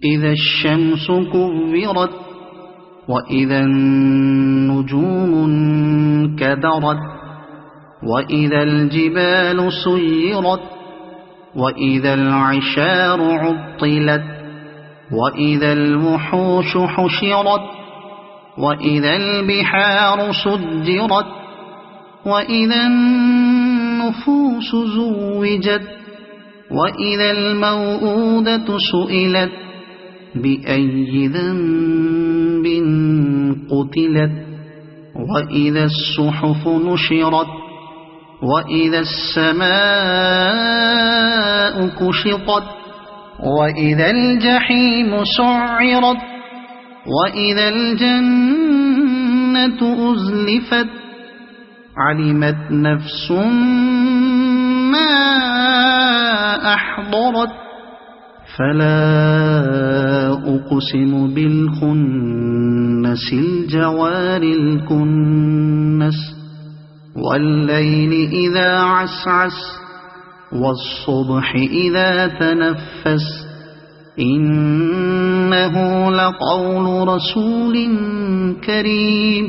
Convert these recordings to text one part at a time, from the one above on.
إذا الشمس كورت وإذا النجوم انكدرت وإذا الجبال سيرت وإذا العشار عطلت وإذا الوحوش حشرت وإذا البحار سجرت وإذا النفوس زوجت وإذا الموءودة سئلت بأي ذنب قتلت وإذا الصحف نشرت وإذا السماء كشطت وإذا الجحيم سعرت وإذا الجنة أزلفت علمت نفس ما أحضرت فلا أقسم بالخنس الجوار الكنس والليل إذا عسعس والصبح إذا تنفس إنه لقول رسول كريم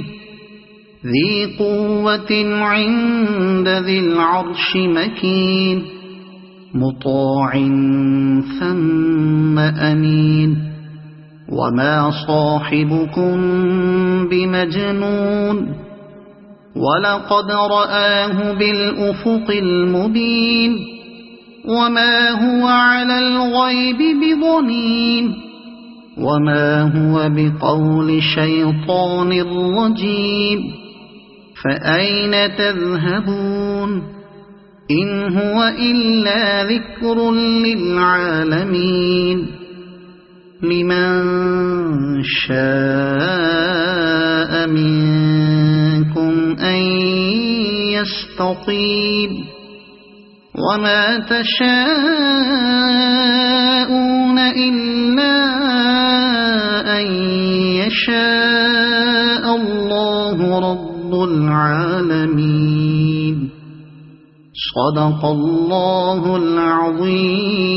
ذي قوة عند ذي العرش مكين مطاع ثم أمين وما صاحبكم بمجنون ولقد رآه بالأفق المبين وما هو على الغيب بضنين وما هو بقول شيطان رجيم فأين تذهبون إن هو إلا ذكر للعالمين لمن شاء منكم أن يستقيم وما تشاءون إلا أن يشاء الله رب العالمين صدق الله العظيم.